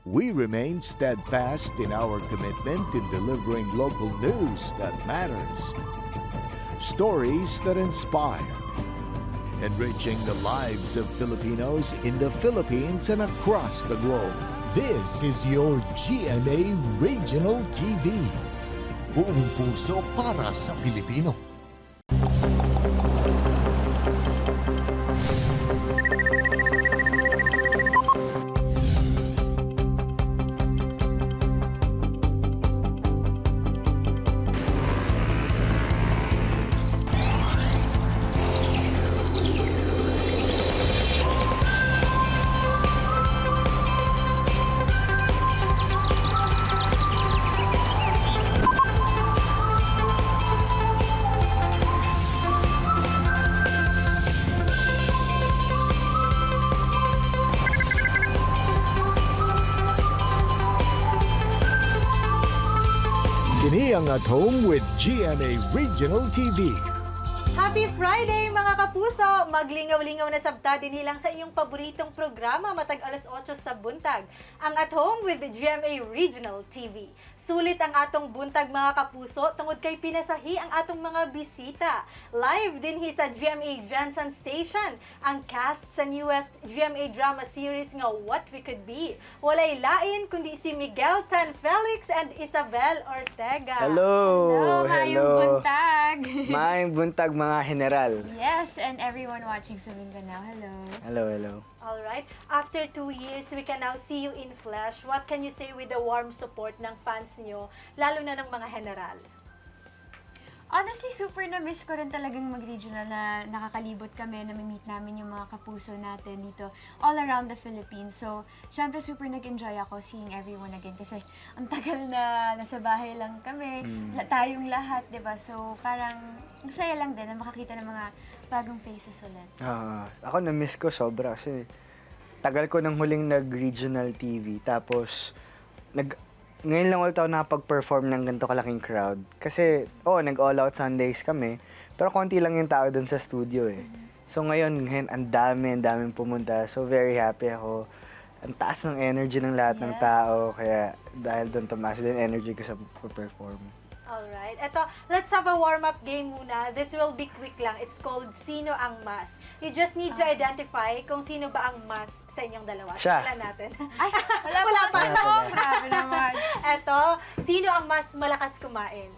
We remain steadfast in our commitment in delivering local news that matters. Stories that inspire. Enriching the lives of Filipinos in the Philippines and across the globe. This is your GMA Regional TV. Buong puso para sa Pilipino. Kini ang At Home with GMA Regional TV. Happy Friday mga kapuso! Maglingaw-lingaw na sabta din hilang sa inyong paboritong programa matag alas 8 sa buntag. Ang At Home with GMA Regional TV. Sulit ang atong buntag mga kapuso tungod kay pinasahi ang atong mga bisita. Live din sa GMA Jansan Station ang cast sa newest GMA drama series nga What We Could Be. Walay lain kundi si Miguel Tan Felix and Isabel Ortega. Hello! Maayong buntag! Maayong buntag mga general. Yes, and everyone watching sa Mindanao, hello. Hello, hello. Alright, after 2 years, we can now see you in flesh. What can you say with the warm support ng fans nyo, lalo na ng mga general? Honestly, super na-miss ko rin talagang mag-regional na nakakalibot kami, nami-meet namin yung mga kapuso natin dito all around the Philippines. So, syempre super nag-enjoy ako seeing everyone again kasi ang tagal na nasa bahay lang kami, tayong lahat, di ba? So, parang ang saya lang din na makakita ng mga bagong faces ulit. Ako na-miss ko sobra kasi tagal ko nang huling nag-regional TV. Tapos, ngayon lang ulit ako nakapag-perform ng ganito kalaking crowd. Kasi, nag-all out Sundays kami. Pero konti lang yung tao dun sa studio eh. So ngayon ang daming pumunta. So very happy ako. Ang taas ng energy ng lahat ng tao. Kaya dahil doon tumaas din energy ko sa perform. Alright, eto, let's have a warm-up game muna. This will be quick lang. It's called Sino ang Mas. You just need to identify kung sino ba ang mas sa inyong dalawa. Siya. Simulan natin. Ay, wala pa Wala ako. Grabe naman. Eto, sino ang mas malakas kumain?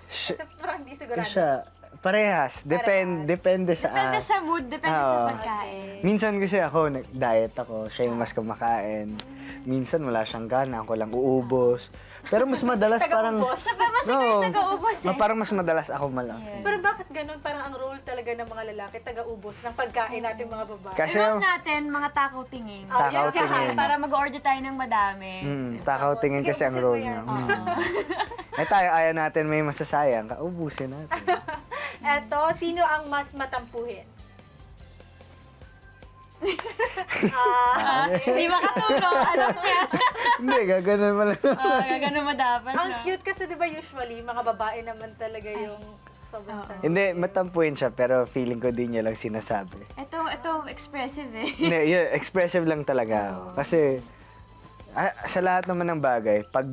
Siya, Ito parang di sigurado. siya parehas. Depende sa... Depende sa mood, depende sa Oo. pagkain. Minsan kasi ako, nag-diet ako. Siya yung mas kumakain. Minsan wala siyang gana. Ako lang uubos. Pero mas madalas parang... Taga-ubos. Siya pa mas ikaw yung nag-uubos eh. Parang mas madalas ako malaki. Yeah. Pero bakit ganun? Parang ang role talaga ng mga lalaki, taga-ubos ng pagkain natin mga babae. Kasi Inom natin mga takaw tingin. Oh, takaw yan. tingin. Para mag-order tayo ng madami. Takaw tingin Sige, kasi ang ubusin mo role yan. niya. Tayo, ayaw natin may masasayang. Kaubusin natin. Eto, sino ang mas matampuhin? Hindi makatulong, alam niya. Hindi, gaganon mo lang. Gagano mo dapat. Ang no? cute kasi 'di ba usually mga babae naman talaga yung sobrang sarap. Hindi, matampuin siya, pero feeling ko din niya lang sinasabi. Ito expressive eh. Hindi, yun, expressive lang talaga ako. Kasi, sa lahat naman ng bagay, pag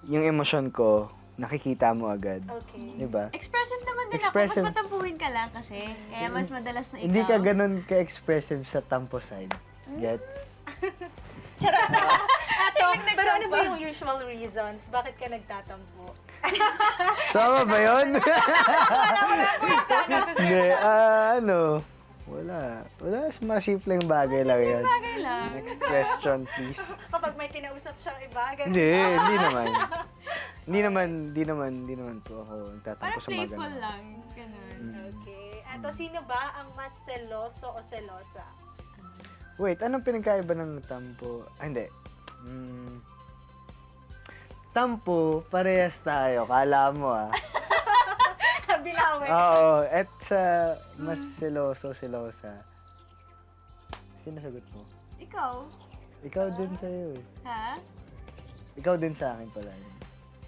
yung emosyon ko, nakikita mo agad. Okay. Diba? Expressive naman din Expressive. ako. Mas matampuhin ka lang kasi. Kaya mas madalas na ikaw. Hindi ka ganun ka-expressive sa tampo side. Get? Eto, pero ano ba yung usual reasons? Bakit ka nagtatampo? Sama ba yun? Hindi, wala. Wala, mga simpleng bagay lang yan. Bagay lang. Next question, please. Kapag may kinausap siyang iba, ganun. Hindi naman. Hindi naman po ako nagtatampo Parang sa mga playful ganun. lang. Ganun. Okay. Eto, sino ba ang mas seloso o selosa? Wait, anong pinagkaiba ng tampo? Hindi. Tampo, parehas tayo. Kala mo Binawi. Oo, at sa mas selosa. Sino sagot mo? Ikaw? Ikaw din sa'yo eh. Ha? Ikaw din sa akin pala.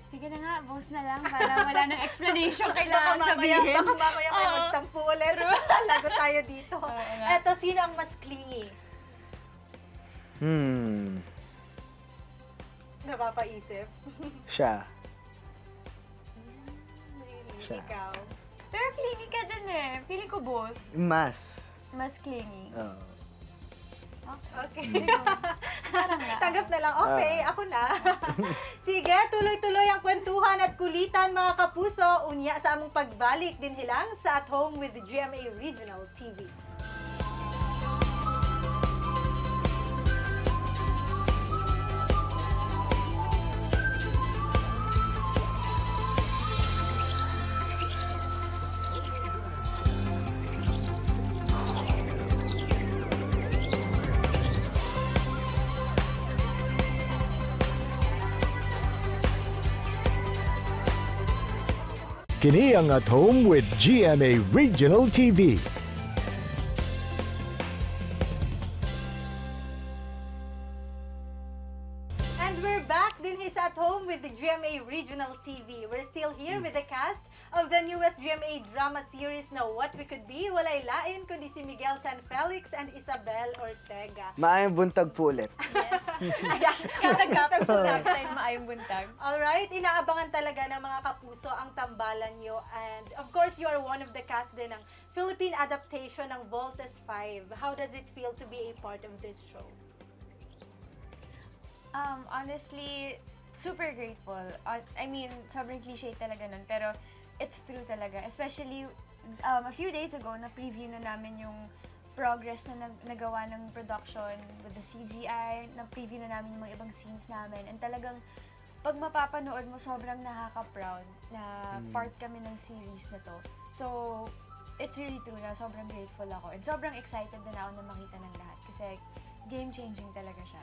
Sige na nga, both na lang para wala nang explanation Baka kailangan mamaya, sabihin. baka mamaya may Oo. magtampo ulit. Lago tayo dito. nga. Eto, sino ang mas clingy? napapaisip? Siya. Really? Siya. Ikaw? Pero clingy ka din eh. Feeling ko both. Mas. Mas clingy. Oo. Okay. Parang nga. Tanggap na lang. Okay, ako na. Sige, tuloy-tuloy ang kwentuhan at kulitan mga kapuso. Unya sa among pagbalik din hilang sa At Home with GMA Regional TV. Kini ang At Home with GMA Regional TV. And we're back din sa At Home with the GMA Regional TV. We're still here with the cast of the newest GMA drama series na What We Could Be. Walay lain kundi si Miguel Tan Felix and Isabel Ortega. Maayong buntag po ulit. Yes. Ayan. Katagkapag sa subtime, maayong buntag. Alright, inaabangan talaga ng mga kapuso ang tambalan nyo. And of course, you are one of the cast din ng Philippine adaptation ng Voltes 5. How does it feel to be a part of this show? Honestly, super grateful. I mean, sobrang cliche talaga nun, pero it's true talaga. Especially, a few days ago, na-preview na namin yung progress na nagawa ng production with the CGI, na-preview na namin yung mga ibang scenes namin. And talagang, pag mapapanood mo, sobrang nakaka-proud na part kami ng series na to. So, it's really true na sobrang grateful ako. And sobrang excited din ako na makita ng lahat. Kasi, game-changing talaga siya.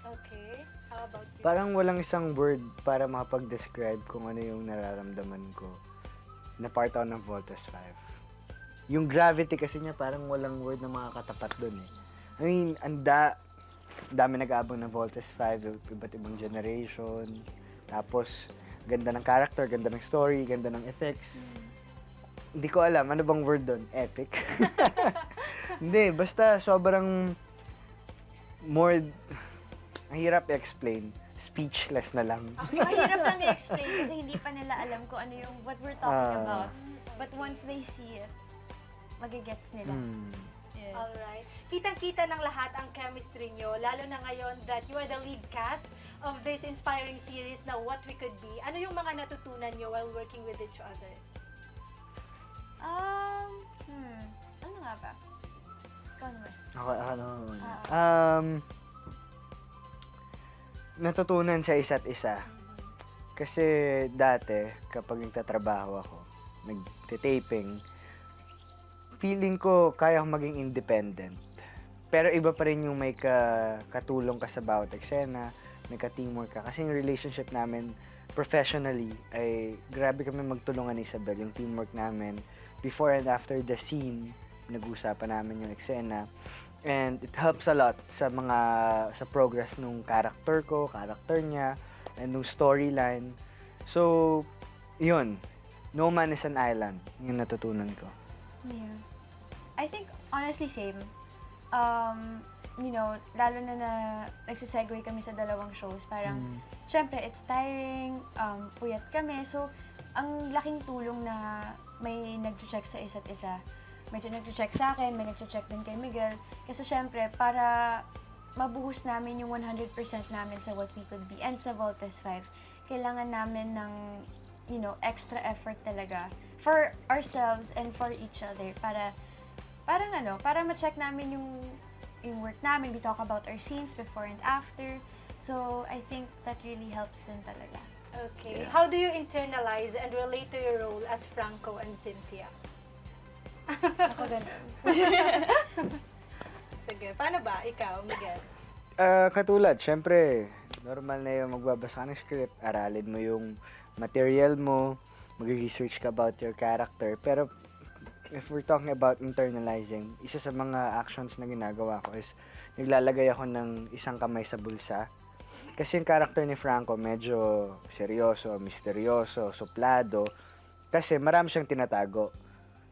Okay, how about you? Parang walang isang word para makapag-describe kung ano yung nararamdaman ko na part ako ng Voltes 5. Yung gravity kasi niya parang walang word na makakatapat dun eh. I mean, dami nag-aabang ng Voltes 5, iba't ibang generation. Tapos, ganda ng character, ganda ng story, ganda ng effects. Hindi ko alam, ano bang word dun? Epic? Hindi, basta sobrang more... Ang hirap i-explain. Speechless na lang. Mahirap lang i-explain kasi hindi pa nila alam kung ano yung what we're talking about. But once they see it, magigets nila. Yes. Alright. Kitang-kita ng lahat ang chemistry nyo, lalo na ngayon that you are the lead cast of this inspiring series na What We Could Be. Ano yung mga natutunan nyo while working with each other? Ano nga ba? Ikaw naman. Natutunan sa isa't isa. Kasi dati, kapag nagtatrabaho ako, nagtitaping, feeling ko kaya akong maging independent. Pero iba pa rin yung may katulong ka sa bawat eksena, may ka-teamwork ka. Kasi yung relationship namin professionally ay grabe kami magtulungan ni Isabel, yung teamwork namin. Before and after the scene, nag-uusapan namin yung eksena. And it helps a lot sa progress nung character niya, and nung storyline. So, yun. No man is an island, yung natutunan ko. Yeah. I think, honestly, same. You know, lalo na nagsisegue kami sa dalawang shows, parang, syempre, it's tiring, puyat kami. So, ang laking tulong na may nag-check sa isa't isa. May nag-check sa akin, may nag-check din kay Miguel. Kasi syempre, para mabuhos namin yung 100% namin sa What We Could Be and sa Voltes 5, kailangan namin ng, you know, extra effort talaga for ourselves and for each other para ma-check namin yung work namin. We talk about our scenes before and after. So, I think that really helps din talaga. Okay. How do you internalize and relate to your role as Franco and Cynthia? Ako ganun. Sige, paano ba? Ikaw, Miguel? Katulad, syempre, normal na yung magbabasa ka ng script, aralin mo yung material mo, mag-research ka about your character. Pero, if we're talking about internalizing, isa sa mga actions na ginagawa ko is, naglalagay ako ng isang kamay sa bulsa. Kasi yung character ni Franco, medyo seryoso, misteryoso, suplado, kasi marami siyang tinatago.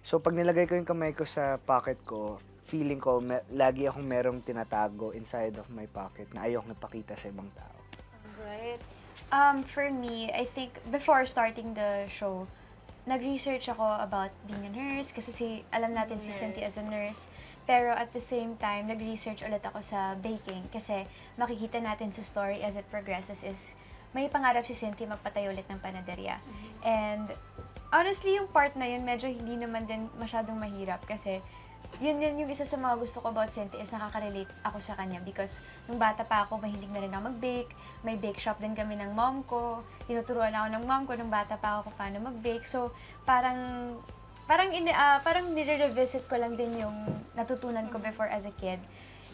So, pag nilagay ko yung kamay ko sa pocket ko, feeling ko lagi akong merong tinatago inside of my pocket na ayokong napakita sa ibang tao. Alright. For me, I think before starting the show, nag-research ako about being a nurse kasi alam natin si Cynthia as a nurse. Pero at the same time, nag-research ulit ako sa baking kasi makikita natin sa story as it progresses is may pangarap si Cynthia magpatayo ulit ng panaderya. And honestly, yung part na yun, medyo hindi naman din masyadong mahirap kasi yun yung isa sa mga gusto ko about Cynthia is nakaka-relate ako sa kanya because nung bata pa ako, mahilig na rin ako mag-bake. May bake shop din kami ng mom ko. Tinuturuan ako ng mom ko nung bata pa ako kung paano mag-bake. So, parang nire-revisit ko lang din yung natutunan ko before as a kid.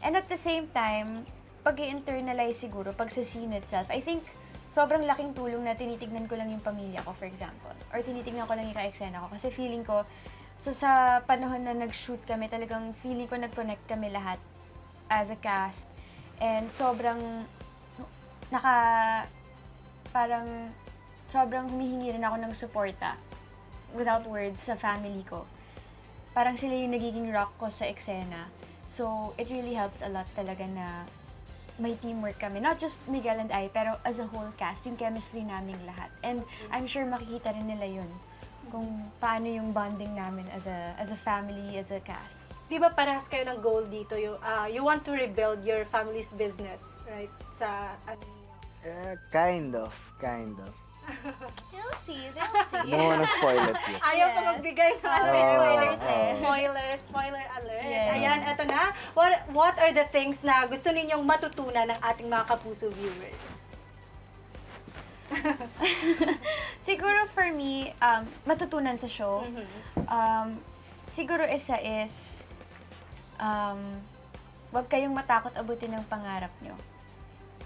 And at the same time, pag-i-internalize siguro, pag sa scene itself, I think sobrang laking tulong na tinitignan ko lang yung pamilya ko, for example. Or tinitignan ko lang yung ka-eksena ko. Kasi feeling ko, sa panahon na nag-shoot kami, talagang feeling ko nag-connect kami lahat as a cast. And sobrang humihingi rin ako ng suporta without words sa family ko. Parang sila yung nagiging rock ko sa eksena. So, it really helps a lot talaga na may teamwork kami. Not just Miguel and I, pero as a whole cast, yung chemistry naming lahat. And I'm sure makikita rin nila yun kung paano yung bonding namin as a family, as a cast. Di ba parehas kayo ng goal dito? You want to rebuild your family's business, right? Sa Kind of. They'll see. Don't wanna spoil it yet. Ayaw pa Yes. magbigay ng Spoilers Spoiler alert. Yes. Ayan, eto na. What are the things na gusto ninyong matutunan ng ating mga Kapuso viewers? Siguro for me, matutunan sa show, siguro isa is, wag kayong matakot abutin ng pangarap nyo.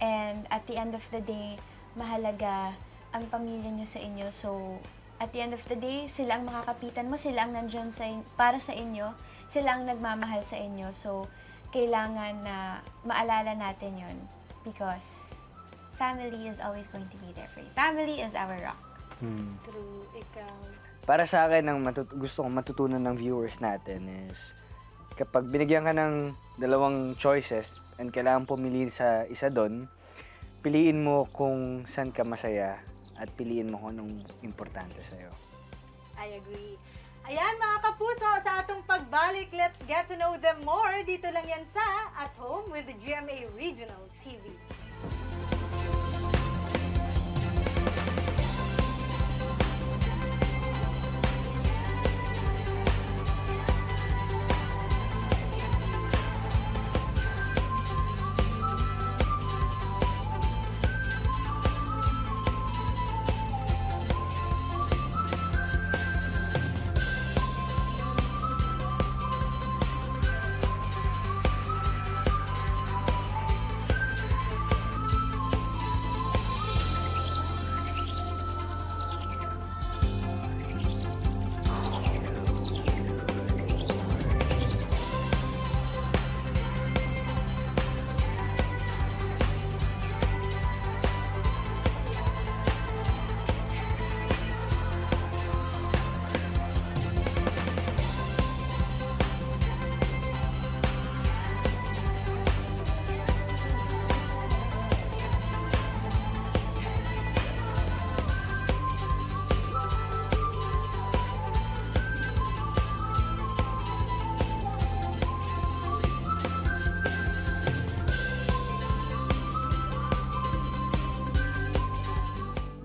And at the end of the day, mahalaga ang pamilya nyo sa inyo. So, at the end of the day, sila ang makakapitan mo, sila ang nandyan para sa inyo, sila ang nagmamahal sa inyo. So, kailangan na maalala natin yon because family is always going to be there for you. Family is our rock. True, ikaw. Para sa akin, ang gusto kong matutunan ng viewers natin is kapag binigyan ka ng dalawang choices and kailangan pumili sa isa doon, piliin mo kung saan ka masaya at piliin mo kung anong importante sa'yo. I agree. Ayan mga Kapuso, sa atong pagbalik, let's get to know them more. Dito lang yan sa At Home with the GMA Regional TV.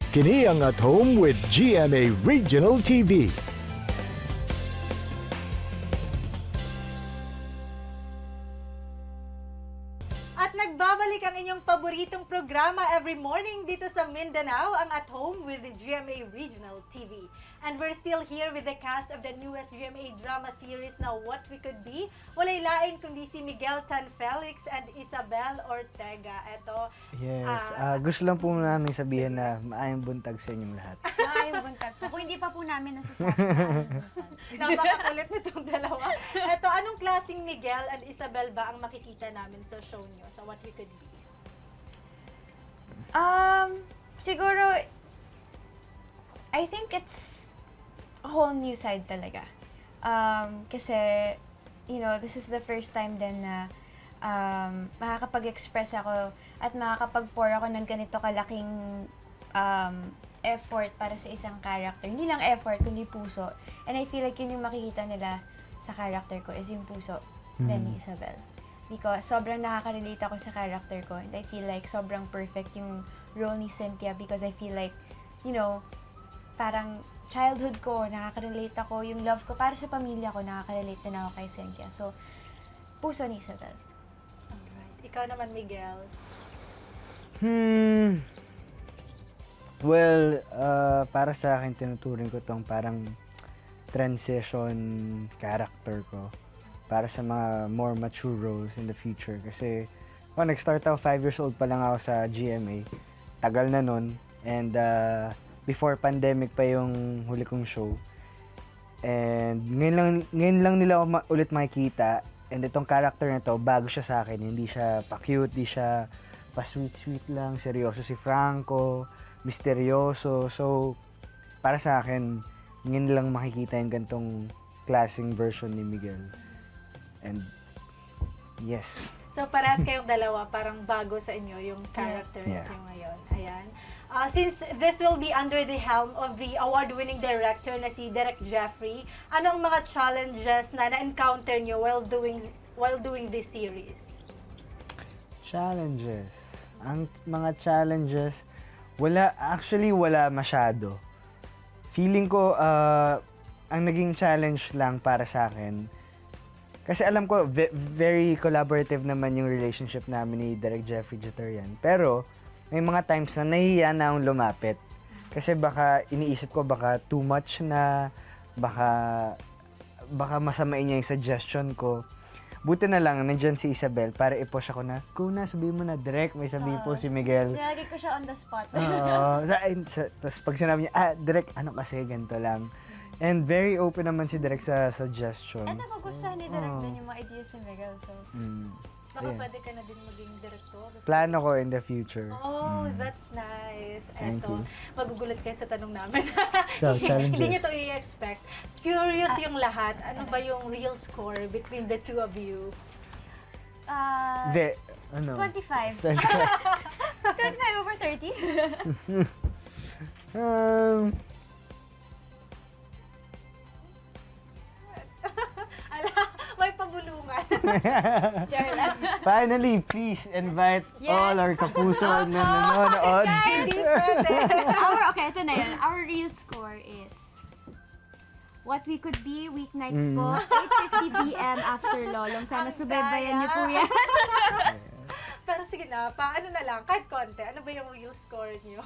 Kini ang At Home with GMA Regional TV. At nagbabalik ang inyong paboritong programa every morning dito sa Mindanao, ang At Home with the GMA Regional TV. And we're still here with the cast of the newest GMA drama series na What We Could Be. Walay lain kundi si Miguel Tan Felix and Isabel Ortega. Eto, Yes. Gusto lang po namin sabihin na maayong buntag sa inyong lahat. Maayong buntag po. Kung hindi pa po namin nasasabi. napakakulit nitong dalawa. Eto, anong klaseng Miguel and Isabel ba ang makikita namin sa show nyo, sa What We Could Be? Siguro, I think it's a whole new side talaga. Kasi, you know, this is the first time din na makakapag-express ako at makakapag-pour ako ng ganito kalaking effort para sa isang character. Hindi lang effort, kundi puso. And I feel like yun yung makikita nila sa character ko is yung puso ni Isabel. Because sobrang nakaka-relate ako sa character ko. And I feel like sobrang perfect yung role ni Cynthia because I feel like, you know, parang childhood ko, nakaka-relate ako. Yung love ko para sa pamilya ko, nakaka-relate din ako kay Cynthia. So, puso ni Isabel. Alright. Ikaw naman, Miguel. Well, para sa akin, tinuturing ko tong parang transition character ko para sa mga more mature roles in the future. Kasi, nag-start ako 5 years old pa lang ako sa GMA. Tagal na nun. And, before pandemic pa yung huli kong show. And, ngayon lang nila ako ulit makikita. And itong character na to, bago siya sa akin. Hindi siya pa-cute, hindi siya pa-sweet-sweet lang. Seryoso si Franco, misteryoso. So, para sa akin, ngayon lang makikita yung gantong klaseng version ni Miguel. And, yes. So, parehas kayong dalawa, parang bago sa inyo yung characters Yes. nyo ngayon. Ayan. Since this will be under the helm of the award-winning director na si Direk Jeffrey, anong mga challenges na na-encounter nyo while doing this series? Challenges. Ang mga challenges, wala masyado. Feeling ko, ang naging challenge lang para sa akin, kasi alam ko, very collaborative naman yung relationship namin ni Direk Jeffrey Jeterian. Pero, may mga times na nahihiya na akong lumapit. Kasi baka iniisip ko baka too much na, baka masamain niya yung suggestion ko. Buti na lang, nandyan si Isabel para i-push ako na, go na, sabihin mo na, Direk, may sabihin po si Miguel. Nilagay ko siya on the spot. Oo. Tapos pag sinabi niya, Direk, ano kasi, ganito lang. And very open naman si Direk sa suggestion. At nagugustuhan ni Direk din yung mga ideas ni Miguel. So, Baka Ayan. pwede ka na din maging director. Plano ko in the future. Oh, that's nice. Thank Eto, you. magugulat kayo sa tanong namin. So, challenges. Hindi nyo to i-expect. Curious yung lahat. Ano ba yung real score between the two of you? Hindi, ano? 25. 25 over 30? Ala, may pabulungan. Joke lang. Finally, please invite Yes. all our kapuso na nanonood. Hindi pwede. Okay, ito na yun. Our real score is What We Could Be, weeknights po, 8:50 p.m. after Lolong. Sana Ang subaybayan niyo po daya. yan. Pero sige na, paano na lang, kahit konti, ano ba yung real score nyo?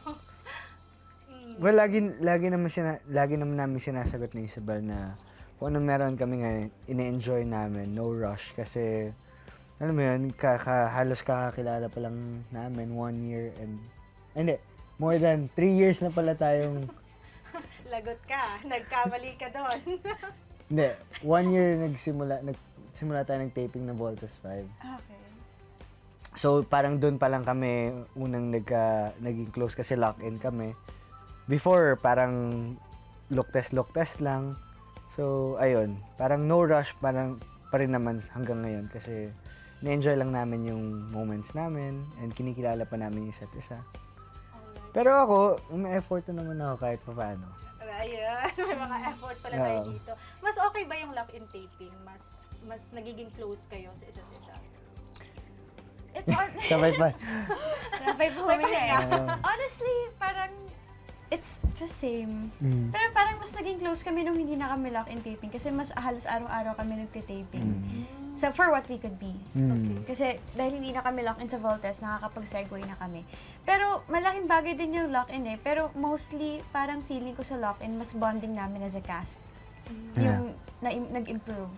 Well, lagi naman namin sinasagot ni Isabel na kung ano meron kami ngayon, ine-enjoy namin, no rush. Kasi, alam mo yun, halos kakakilala pa lang namin, 1 year hindi, more than 3 years na pala tayong, Lagot ka, nagkamali ka doon. hindi, 1 year nagsimula tayo ng taping ng Voltas 5. Okay. So, parang doon pa lang kami unang naging close kasi lock-in kami. Before, parang look test lang. So, ayun. Parang no rush, parang pa rin naman hanggang ngayon kasi na-enjoy lang namin yung moments namin and kinikilala pa namin yung isa't isa. Alright. Pero ako, may effort na naman ako kahit pa paano. Ayan, may mga effort pala tayo dito. Mas okay ba yung lock-in taping? Mas nagiging close kayo sa isa't isa? It's on... Sabay pa. Sabay po May kami pahinga. Honestly, parang it's the same. Mm. Pero parang mas naging close kami nung hindi na kami lock-in taping kasi mas halos araw-araw kami nagtitaping. So, for What We Could Be. Kasi dahil hindi na kami lock-in sa Voltes, nakakapag-segue na kami. Pero malaking bagay din yung lock-in eh. Pero mostly, parang feeling ko sa lock-in, mas bonding namin as a cast. Yung nag-improve.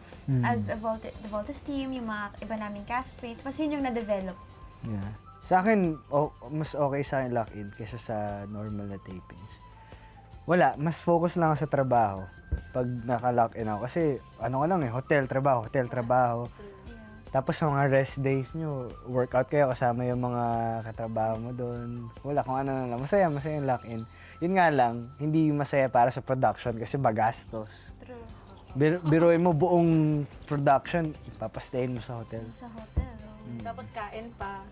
As a the Voltes team, yung mga iba naming castmates, mas yun yung na-develop. Yeah. Sa akin, mas okay sa akin lock-in kaysa sa normal na tapings. Wala, mas focus lang ako sa trabaho pag naka-lock-in ako. Kasi ano ka lang hotel, trabaho. Yeah. Tapos sa mga rest days nyo, workout kayo kasama yung mga katrabaho mo doon. Wala, kung ano na lang. Masaya yung lock-in. Yun nga lang, hindi masaya para sa production kasi magastos. True. Biruin mo buong production, ipapastayin mo sa hotel. Sa hotel. Tapos kain pa.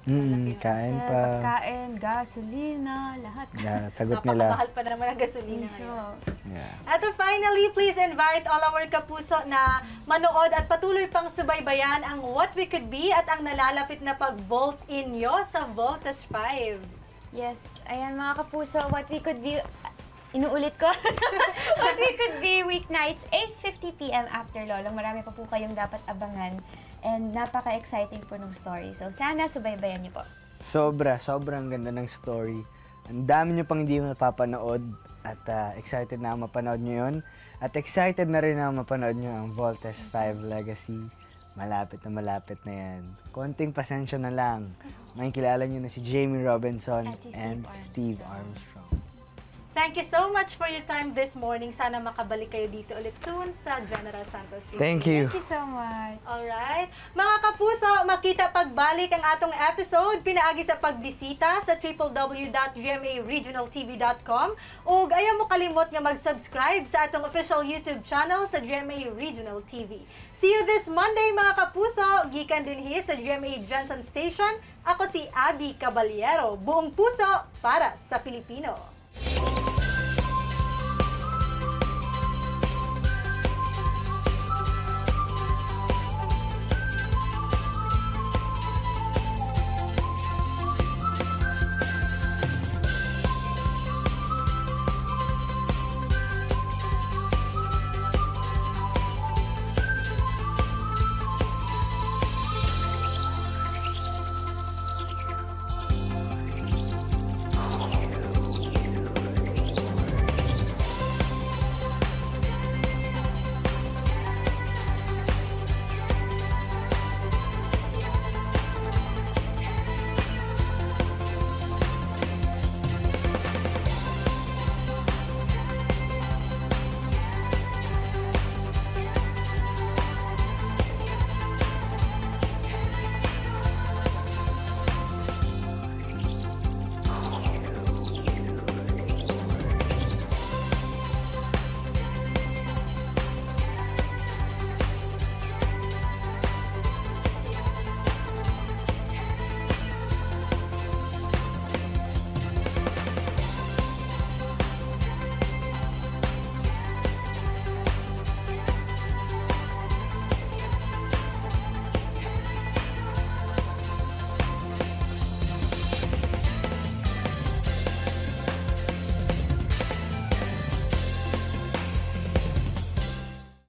Kain pa. Pagkain, gasolina, lahat. Yeah, sagot nila. Napakamahal pa naman ang gasolina Mismo. ngayon. Yeah. At finally, please invite all our kapuso na manood at patuloy pang subaybayan ang What We Could Be at ang nalalapit na pag-vote inyo sa Voltas 5. Yes, ayan mga kapuso, what we could be, inuulit ko, what we could be weeknights, 8:50 p.m. after Lolong. Marami pa po kayong dapat abangan and napaka-exciting po ng story. So sana subaybayan niyo po. Sobrang ganda ng story. Ang dami nyo pang hindi mapapanood at excited na ako mapanood nyo yun. At excited na rin ako mapanood nyo ang Voltes 5 Legacy. Malapit na yan. Konting pasensya na lang. Makikilala nyo na si Jamie Robinson At si and Steve Steve Armstrong. Thank you so much for your time this morning. Sana makabalik kayo dito ulit soon sa General Santos City. Thank you. Thank you so much. Alright. Mga kapuso, makita pagbalik ang atong episode pinaagi sa pagbisita sa www.gmaregionaltv.com ug ayaw mo kalimot nga mag-subscribe sa atong official YouTube channel sa GMA Regional TV. See you this Monday mga kapuso. Gikan din hi sa GMA Jensen Station. Ako si Abby Caballero. Buong puso para sa Pilipino.